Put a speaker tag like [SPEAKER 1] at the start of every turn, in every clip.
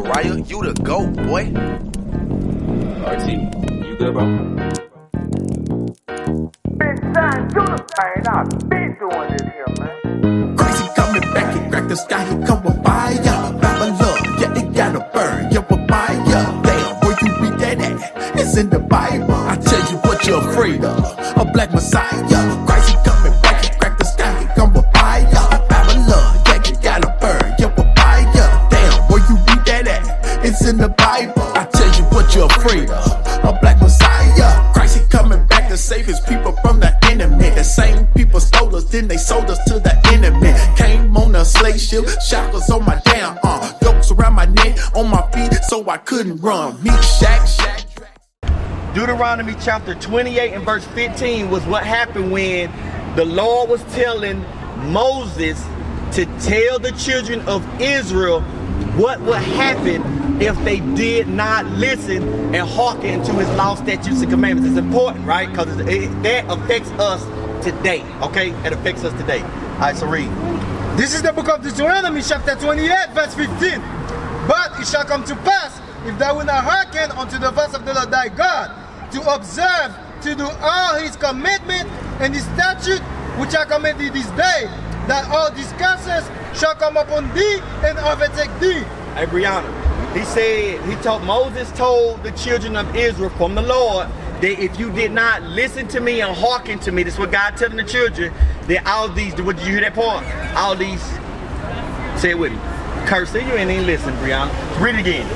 [SPEAKER 1] Mariah, you the GOAT, boy.
[SPEAKER 2] RT, you good, bro?
[SPEAKER 3] Benzion, do the thing. I've been doing this here, man.
[SPEAKER 4] Crazy coming back and crack the sky, he come with fire. Babylon, yeah, it gotta burn, yeah, with fire. Damn, where you read that at? It's in the Bible. I tell you what you're afraid of, a black messiah. Crazy coming back and crack the sky, he come with fire. Babylon, yeah, it gotta burn, yeah, with fire. Damn, where you read that at? It's in the Bible. I tell you what you're afraid of, a black messiah. Christ, he coming back to save his people from the enemy. The same people stole us, then they sold us to the enemy. Came on a slave ship, shackles on my damn arm, yokes around my neck, on my feet, so I couldn't run. Meat shack.
[SPEAKER 5] Deuteronomy chapter 28 and verse 15 was what happened when the Lord was telling Moses to tell the children of Israel what would happen if they did not listen and hearken to his law, statutes, and commandments. It's important, right? Because that affects us today, okay? It affects us today. All right, so read.
[SPEAKER 6] This is the book of Deuteronomy, chapter 28, verse 15. But it shall come to pass, if thou wilt not hearken unto the voice of the Lord thy God, to observe, to do all his commandment and his statute, which I command thee this day, that all these curses shall come upon thee and overtake thee.
[SPEAKER 5] Hey, Brianna, Moses told the children of Israel from the Lord that if you did not listen to me and hearken to me, this is what God telling the children, that all these, what, did you hear that part? All these, say it with me, curses. You ain't even listen, Brianna. Read it again.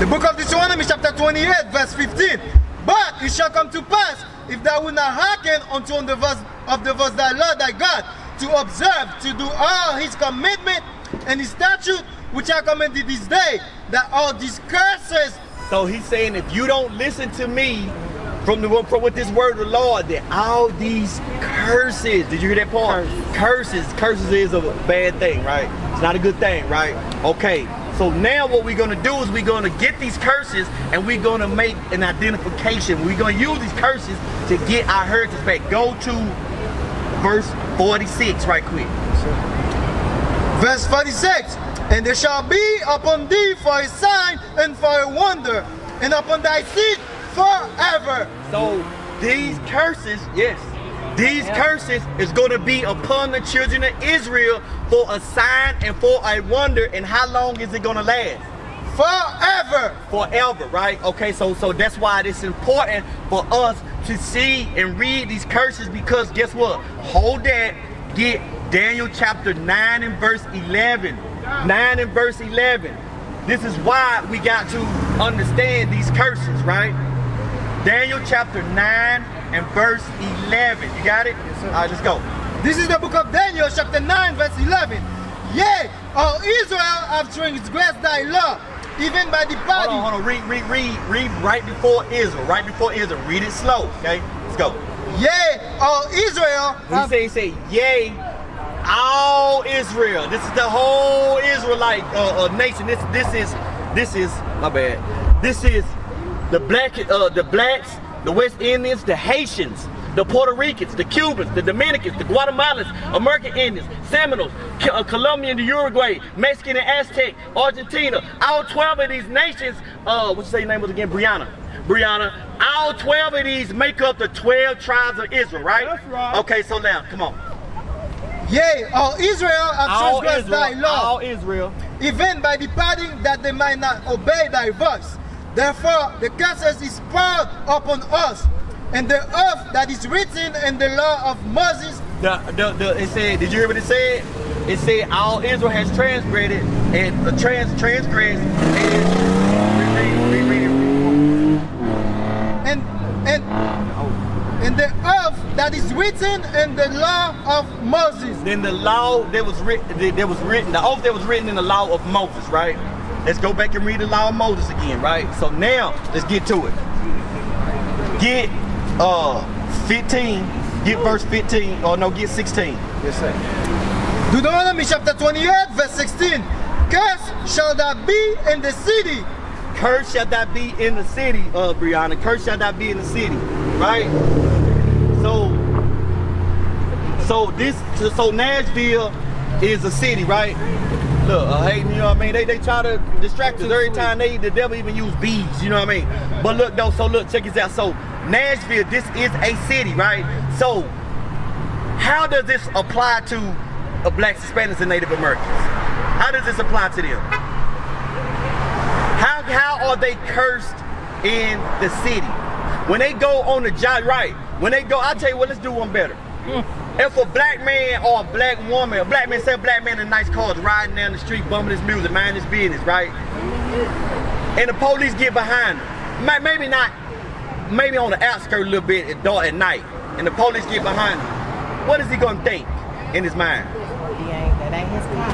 [SPEAKER 6] The book of Deuteronomy, chapter 28, verse 15. But it shall come to pass, if thou wilt not hearken unto the voice of thy Lord thy God, to observe, to do all his commandment and his statute, which I command thee this day, that all these curses.
[SPEAKER 5] So he's saying, if you don't listen to me from with this word of the Lord, that all these curses, did you hear that part? Curses is a bad thing, right? It's not a good thing, right? Okay, so now what we're gonna do is we're gonna get these curses and we're gonna make an identification. We're gonna use these curses to get our heritage back. Go to verse 46 right quick.
[SPEAKER 6] Verse 46. And there shall be upon thee for a sign and for a wonder, and upon thy seed forever.
[SPEAKER 5] So these curses, yes, these curses is going to be upon the children of Israel for a sign and for a wonder. And how long is it going to last?
[SPEAKER 6] Forever.
[SPEAKER 5] Forever, right? Okay, so that's why it's important for us to see and read these curses, because guess what? Hold that, get Daniel chapter 9 and verse 11. 9 and verse 11. This is why we got to understand these curses, right? Daniel chapter 9 and verse 11. You got it? Yes, sir. All right, let's go.
[SPEAKER 6] This is the book of Daniel chapter 9 verse 11. Yea, all Israel have transgressed thy law, even by departing.
[SPEAKER 5] Hold on. Read right before Israel. Right before Israel. Read it slow, okay? Let's go.
[SPEAKER 6] Yea, all Israel have...
[SPEAKER 5] He say, yea, all Israel. This is the whole Israelite nation. This is my bad. This is the blacks, the West Indians, the Haitians, the Puerto Ricans, the Cubans, the Dominicans, the Guatemalans, American Indians, Seminoles, Colombian, the Uruguay, Mexican and Aztec, Argentina. All 12 of these nations, what's you say your name was again? Brianna. All 12 of these make up the 12 tribes of Israel, right? That's right. Okay, so now, come on.
[SPEAKER 6] Yea, all Israel have transgressed thy law.
[SPEAKER 5] All Israel.
[SPEAKER 6] Even by departing, that they might not obey thy voice. Therefore, the curses is poured upon us, and the oath that is written in the law of Moses.
[SPEAKER 5] It said, did you hear what it said? It said all Israel has transgressed and transgressed
[SPEAKER 6] and the oath that is written in the law of Moses.
[SPEAKER 5] Then the law that was written, the oath that was written in the law of Moses, right? Let's go back and read the law of Moses again, right? So now, let's get to it. Get 15, get verse 15, or no, get 16.
[SPEAKER 6] Yes, sir. Deuteronomy chapter 28, verse 16. Curse shall that be in the city.
[SPEAKER 5] Curse shall that be in the city, Brianna. Curse shall that be in the city, right? So Nashville is a city, right? Look, hating, you know what I mean? They try to distract us every time the devil even use bees, you know what I mean? But look though, so look, check this out. So Nashville, this is a city, right? So how does this apply to blacks, Hispanics, and Native Americans? How does this apply to them? How are they cursed in the city? When they go on the job, right? When they go, I'll tell you what, let's do one better. If a black man or a black woman, a black man, say a black man in a nice car is riding down the street, bumping his music, minding his business, right? And the police get behind him. Maybe not, maybe on the outskirts a little bit at dark at night, and the police get behind him. What is he gonna think in his mind?
[SPEAKER 7] That ain't his car.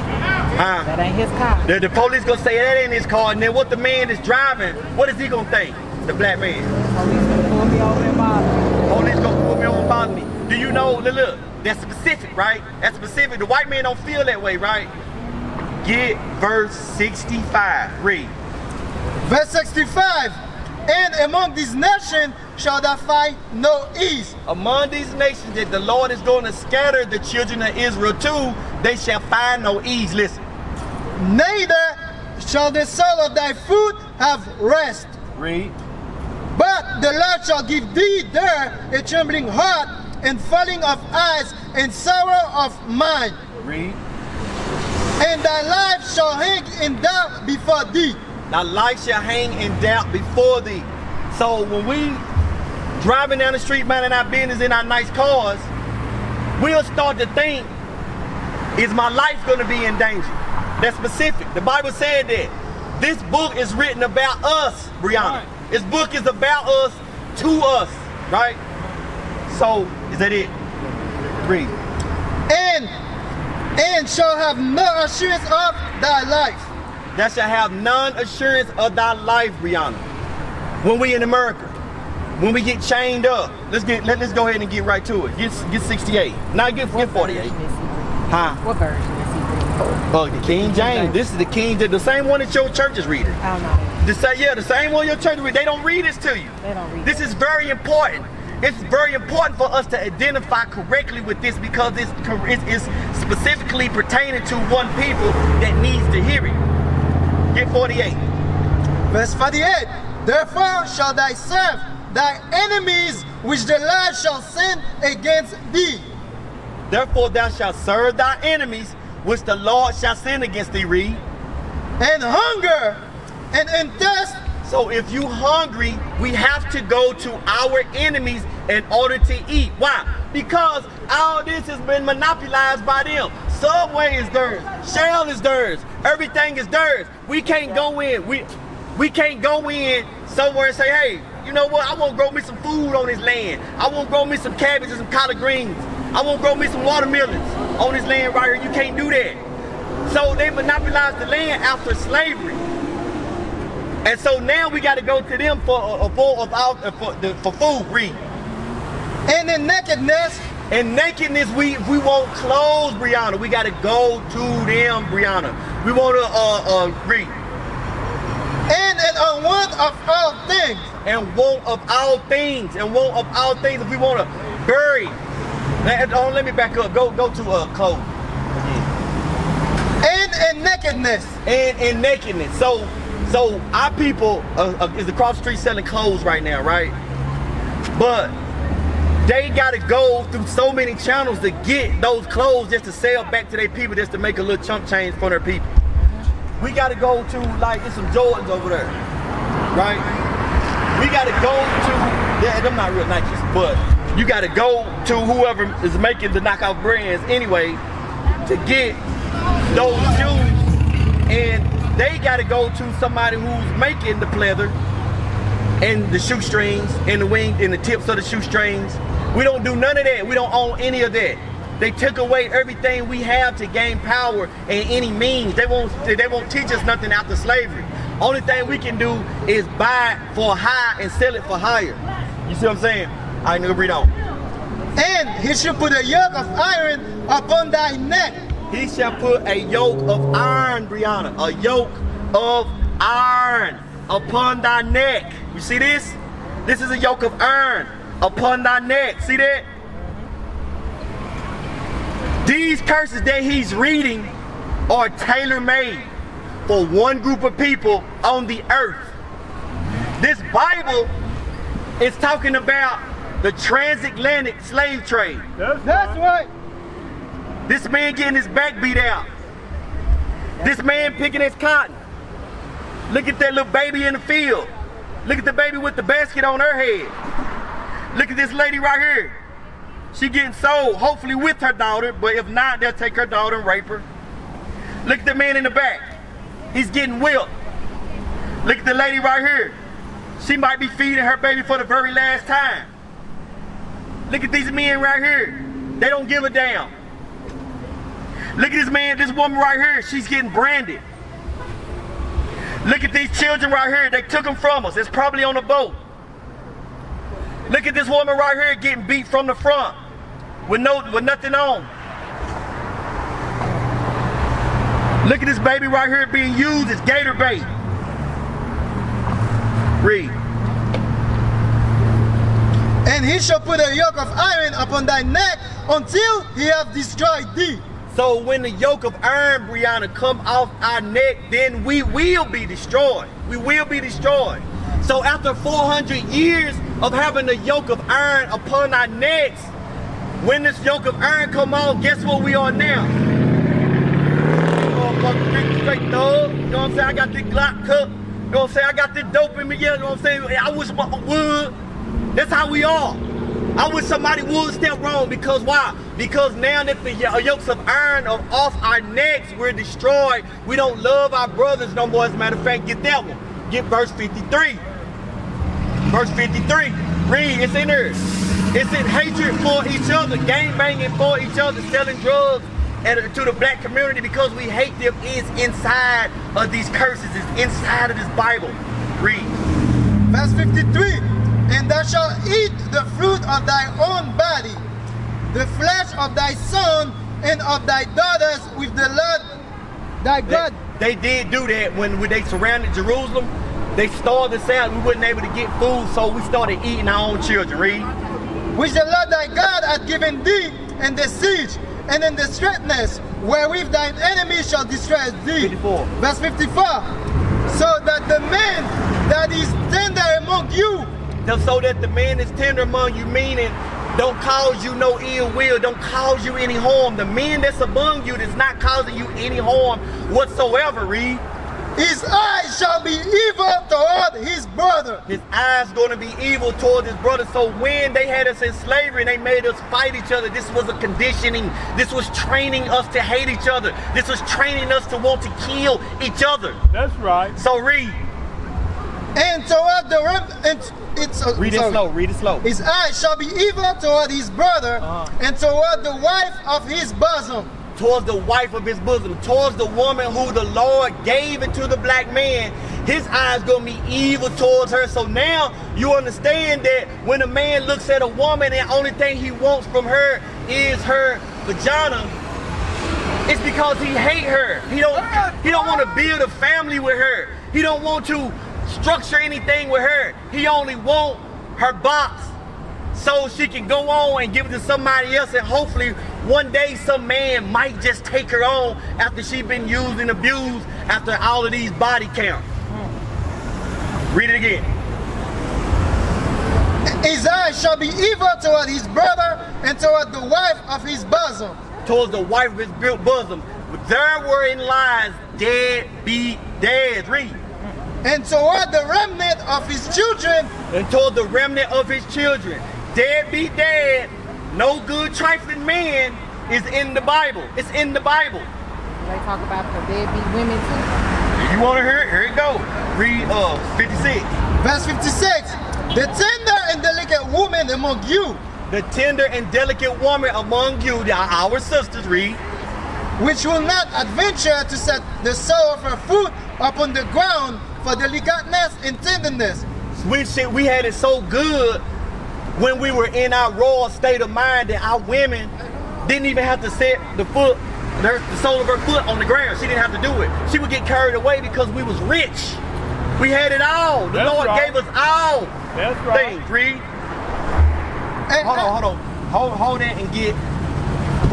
[SPEAKER 5] Huh?
[SPEAKER 7] That ain't his car.
[SPEAKER 5] The police gonna say that ain't his car, and then what the man is driving, what is he gonna think? The black man.
[SPEAKER 7] Police gonna pull me over and bother me.
[SPEAKER 5] Police gonna pull me over and bother me. Do you know, look, that's specific, right? That's specific. The white man don't feel that way, right? Get verse 65, read.
[SPEAKER 6] Verse 65. And among these nations shall thou find no ease.
[SPEAKER 5] Among these nations that the Lord is going to scatter the children of Israel to, they shall find no ease. Listen.
[SPEAKER 6] Neither shall the sole of thy foot have rest.
[SPEAKER 5] Read.
[SPEAKER 6] But the Lord shall give thee there a trembling heart, and falling of eyes, and sorrow of mind.
[SPEAKER 5] Read.
[SPEAKER 6] And thy life shall hang in doubt before thee.
[SPEAKER 5] Thy life shall hang in doubt before thee. So when we driving down the street, minding our business in our nice cars, we'll start to think, is my life going to be in danger? That's specific. The Bible said that. This book is written about us, Brianna.
[SPEAKER 7] Right.
[SPEAKER 5] This book is about us, to us, right? So, is that it? Read.
[SPEAKER 6] And shall have no assurance of thy life.
[SPEAKER 5] That shall have none assurance of thy life, Brianna. When we in America, when we get chained up, let's go ahead and get right to it. Get 68. Now get 48. Huh?
[SPEAKER 7] What version is he reading?
[SPEAKER 5] Oh, the King James. This is the King, the same one that your church is reading.
[SPEAKER 7] I don't know.
[SPEAKER 5] The same one your church read. They don't read this to you.
[SPEAKER 7] They don't read
[SPEAKER 5] This is very important. It's very important for us to identify correctly with this, because it's specifically pertaining to one people that needs to hear it. Get 48.
[SPEAKER 6] Verse 48. Therefore shall thy serve thy enemies, which the Lord shall send against thee.
[SPEAKER 5] Therefore thou shalt serve thy enemies, which the Lord shall send against thee. Read.
[SPEAKER 6] And hunger and in thirst.
[SPEAKER 5] So if you hungry, we have to go to our enemies in order to eat. Why? Because all this has been monopolized by them. Subway is theirs. Shell is theirs. Everything is theirs. We can't go in. We can't go in somewhere and say, hey, you know what? I want to grow me some food on this land. I want to grow me some cabbage and some collard greens. I want to grow me some watermelons on this land right here. You can't do that. So they monopolized the land after slavery. And so now we got to go to them for food. Read.
[SPEAKER 6] And in nakedness.
[SPEAKER 5] In nakedness, we want clothes, Brianna. We got to go to them, Brianna. We want to read.
[SPEAKER 6] And in want of all things.
[SPEAKER 5] And want of all things. And want of all things. If we want to bury. Let me back up. Go to clothes.
[SPEAKER 6] And in nakedness.
[SPEAKER 5] And in nakedness. So our people is across the street selling clothes right now, right? But they got to go through so many channels to get those clothes just to sell back to their people, just to make a little chump change for their people. We got to go to, like, there's some Jordans over there, right? We got to go to, yeah, them not real Nikes, but you got to go to whoever is making the knockout brands anyway to get those shoes, and they got to go to somebody who's making the pleather and the shoestrings and the wing and the tips of the shoestrings. We don't do none of that. We don't own any of that. They took away everything we have to gain power in any means. They won't teach us nothing after slavery. Only thing we can do is buy for high and sell it for higher. You see what I'm saying? All right, nigga, read on.
[SPEAKER 6] And he shall put a yoke of iron upon thy neck.
[SPEAKER 5] He shall put a yoke of iron, Brianna, a yoke of iron upon thy neck. You see this? This is a yoke of iron upon thy neck. See that? These curses that he's reading are tailor-made for one group of people on the earth. This Bible is talking about the transatlantic slave trade.
[SPEAKER 6] That's right.
[SPEAKER 5] This man getting his back beat out. This man picking his cotton. Look at that little baby in the field. Look at the baby with the basket on her head. Look at this lady right here. She getting sold, hopefully with her daughter, but if not, they'll take her daughter and rape her. Look at the man in the back. He's getting whipped. Look at the lady right here. She might be feeding her baby for the very last time. Look at these men right here. They don't give a damn. Look at this man, this woman right here. She's getting branded. Look at these children right here. They took them from us. It's probably on a boat. Look at this woman right here getting beat from the front with nothing on. Look at this baby right here being used as gator bait. Read.
[SPEAKER 6] And he shall put a yoke of iron upon thy neck until he have destroyed thee.
[SPEAKER 5] So when the yoke of iron, Brianna, come off our neck, then we will be destroyed. We will be destroyed. So after 400 years of having the yoke of iron upon our necks, when this yoke of iron come off, guess what we are now? Straight thug. You know what I'm saying? I got this Glock cup. You know what I'm saying? I got this dope in me. You know what I'm saying? I wish I would. That's how we are. I wish somebody would step wrong, because why? Because now that the yokes of iron are off our necks, we're destroyed. We don't love our brothers no more. As a matter of fact, get that one. Get verse 53. Verse 53. Read, it's in there. It's in hatred for each other, gang banging for each other, selling drugs to the black community because we hate them. Is inside of these curses, is inside of this Bible. Read.
[SPEAKER 6] Verse 53. And thou shalt eat the fruit of thy own body, the flesh of thy son and of thy daughters with the Lord thy God.
[SPEAKER 5] They did do that when they surrounded Jerusalem. They starved us out. We wasn't able to get food, so we started eating our own children. Read.
[SPEAKER 6] Which the Lord thy God hath given thee in the siege and in the straitness, wherewith thine enemies shall distress thee.
[SPEAKER 5] 54.
[SPEAKER 6] Verse 54. So that the man that is tender among you,
[SPEAKER 5] so that the man is tender among you, meaning don't cause you no ill will, don't cause you any harm. The man that's among you that's not causing you any harm whatsoever. Read.
[SPEAKER 6] His eyes shall be evil toward his brother.
[SPEAKER 5] His eyes going to be evil toward his brother. So when they had us in slavery and they made us fight each other, this was a conditioning. This was training us to hate each other. This was training us to want to kill each other.
[SPEAKER 8] That's right.
[SPEAKER 5] So read.
[SPEAKER 6] And toward the
[SPEAKER 5] read it slow. Read it slow.
[SPEAKER 6] His eyes shall be evil toward his brother, and toward the wife of his bosom.
[SPEAKER 5] Towards the wife of his bosom, towards the woman who the Lord gave into the black man, his eyes gonna be evil towards her. So now you understand that when a man looks at a woman and the only thing he wants from her is her vagina, it's because he hate her. He don't want to build a family with her. He don't want to structure anything with her. He only want her box so she can go on and give it to somebody else, and hopefully one day some man might just take her on after she been used and abused after all of these body counts. Read it again.
[SPEAKER 6] His eyes shall be evil toward his brother and toward the wife of his bosom.
[SPEAKER 5] Towards the wife of his bosom. There wherein lies deadbeat dads. Read.
[SPEAKER 6] And toward the remnant of his children.
[SPEAKER 5] And toward the remnant of his children. Deadbeat dad, no good trifling man is in the Bible. It's in the Bible.
[SPEAKER 7] They talk about the deadbeat women too.
[SPEAKER 5] You want to hear it? Here it go. Read 56.
[SPEAKER 6] Verse 56. The tender and delicate woman among you.
[SPEAKER 5] The tender and delicate woman among you, our sisters, read.
[SPEAKER 6] Which will not adventure to set the sole of her foot upon the ground for delicateness and tenderness.
[SPEAKER 5] We had it so good when we were in our raw state of mind that our women didn't even have to set the sole of her foot on the ground. She didn't have to do it. She would get carried away because we was rich. We had it all. The Lord gave us all things. Read. Hold on. Hold that and get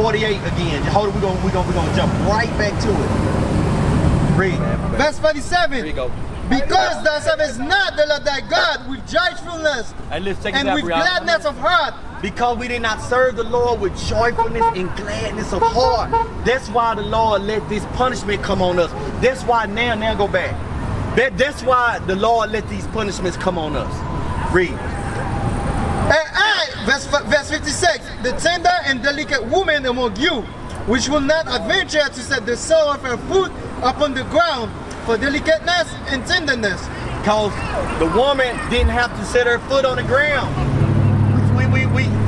[SPEAKER 5] 48 again. Hold it, we're gonna jump right back to it. Read.
[SPEAKER 6] Verse 47.
[SPEAKER 5] Here you go.
[SPEAKER 6] Because thou servest not the Lord thy God with joyfulness
[SPEAKER 5] Hey, let's check it
[SPEAKER 6] and
[SPEAKER 5] out,
[SPEAKER 6] with
[SPEAKER 5] Brianna.
[SPEAKER 6] gladness of heart.
[SPEAKER 5] Because we did not serve the Lord with joyfulness and gladness of heart. That's why the Lord let this punishment come on us. That's why now go back. That's why the Lord let these punishments come on us. Read.
[SPEAKER 6] And I, verse 56, the tender and delicate woman among you, which will not adventure to set the sole of her foot upon the ground for delicateness and tenderness.
[SPEAKER 5] Because the woman didn't have to set her foot on the ground.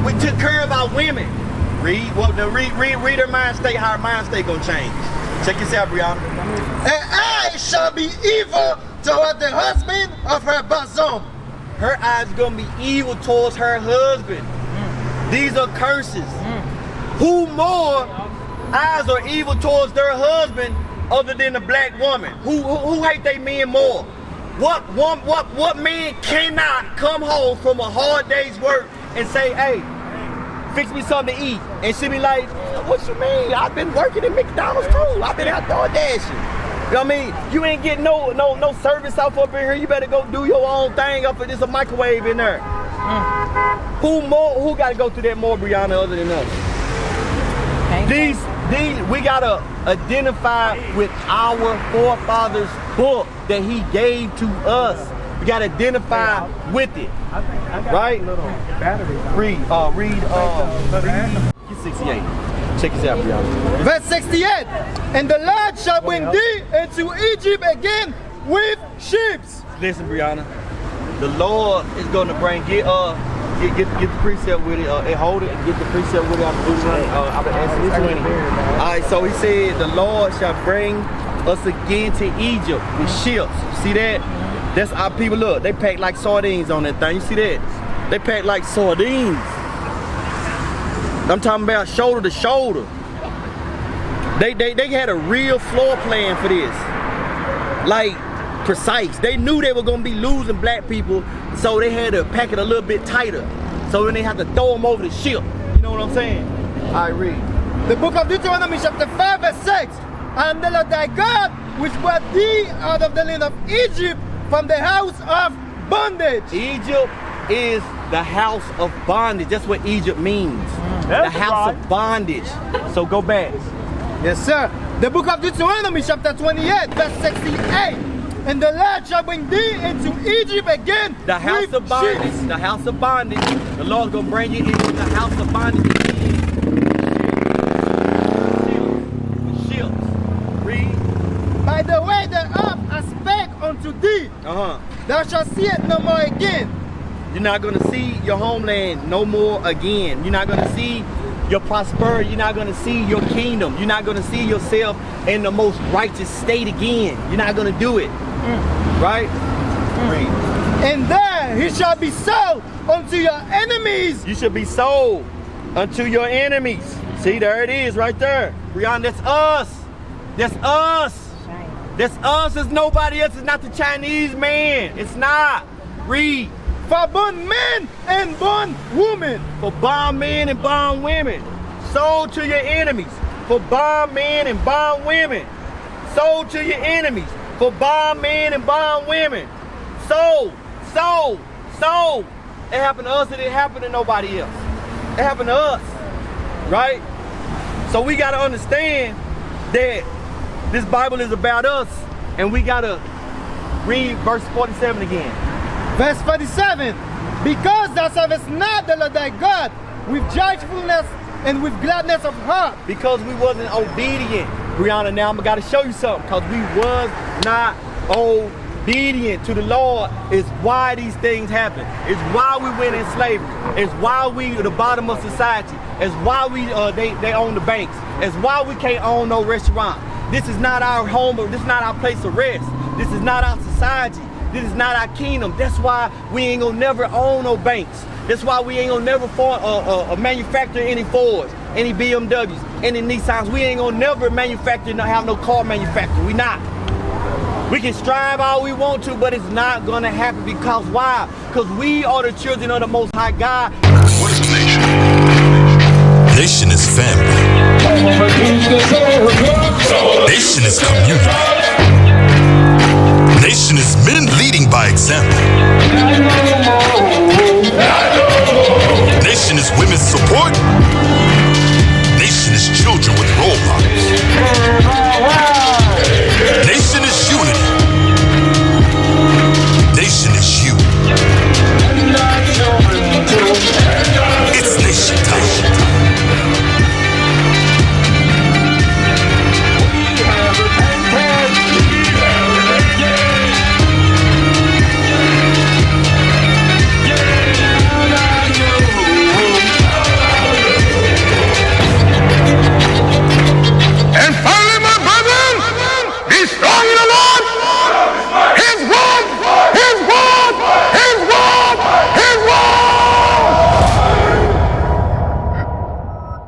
[SPEAKER 5] We took care of our women. Read her mind state, how her mind state gonna change. Check this out, Brianna.
[SPEAKER 6] And I shall be evil toward the husband of her bosom.
[SPEAKER 5] Her eyes gonna be evil towards her husband. These are curses. Who more eyes are evil towards their husband other than the black woman? Who hate they men more? What man cannot come home from a hard day's work and say, hey, fix me something to eat? And she be like, what you mean? I've been working at McDonald's too. I've been out door dashing. You know what I mean? You ain't getting no service off up in here. You better go do your own thing up in this a microwave in there. Who gotta go through that more, Brianna, other than us? These we gotta identify with our forefathers' book that he gave to us. We gotta identify with it. Right? Read 68. Check this out, Brianna.
[SPEAKER 6] Verse 68. And the Lord shall bring thee into Egypt again with sheep.
[SPEAKER 5] Listen, Brianna. The Lord is gonna bring get the precept with it and hold it and get the precept with it out of Exodus 20. Alright, so he said the Lord shall bring us again to Egypt with ships. See that? That's our people. Look, they pack like sardines on that thing. You see that? They pack like sardines. I'm talking about shoulder to shoulder. They had a real floor plan for this. Like, precise. They knew they were gonna be losing black people, so they had to pack it a little bit tighter. So then they have to throw them over the ship. You know what I'm saying? I read.
[SPEAKER 6] The book of Deuteronomy chapter 5 verse 6. I am the Lord thy God, which brought thee out of the land of Egypt from the house of bondage.
[SPEAKER 5] Egypt is the house of bondage. That's what Egypt means. The house of bondage. So go back.
[SPEAKER 6] Yes, sir. The book of Deuteronomy chapter 28 verse 68. And the Lord shall bring thee into Egypt again.
[SPEAKER 5] The house of bondage.
[SPEAKER 6] Ships.
[SPEAKER 5] The house of bondage. The Lord's gonna bring you into the house of bondage again. Ships. Read.
[SPEAKER 6] By the way thereof I spake unto thee. Thou shalt see it no more again.
[SPEAKER 5] You're not gonna see your homeland no more again. You're not gonna see your prosperity. You're not gonna see your kingdom. You're not gonna see yourself in the most righteous state again. You're not gonna do it. Right? Read.
[SPEAKER 6] And there he shall be sold unto your enemies.
[SPEAKER 5] You should be sold unto your enemies. See, there it is right there. Brianna, that's us. That's us. That's us. It's nobody else. It's not the Chinese man. It's not. Read.
[SPEAKER 6] For bond men and bond women.
[SPEAKER 5] For bond men and bond women. Sold to your enemies. For bond men and bond women. Sold to your enemies. For bond men and bond women. Sold. It happened to us. It didn't happen to nobody else. It happened to us. Right? So we got to understand that this Bible is about us. And we got to read verse 47 again.
[SPEAKER 6] Verse 47. Because thou servest not the Lord thy God with joyfulness and with gladness of heart.
[SPEAKER 5] Because we wasn't obedient. Brianna, now I'm got to show you something. Because we was not obedient to the Lord is why these things happen. It's why we went in slavery. It's why we at the bottom of society. It's why we they own the banks. It's why we can't own no restaurant. This is not our home. This is not our place of rest. This is not our society. This is not our kingdom. That's why we ain't gonna never own no banks. That's why we ain't gonna never manufacture any Fords, any BMWs, any Nissans. We ain't gonna never manufacture and have no car manufacturer. We not. We can strive all we want to, but it's not gonna happen because why? Because we are the children of the Most High God.
[SPEAKER 8] What is a nation? Nation is family. Nation is community. Nation is men leading by example.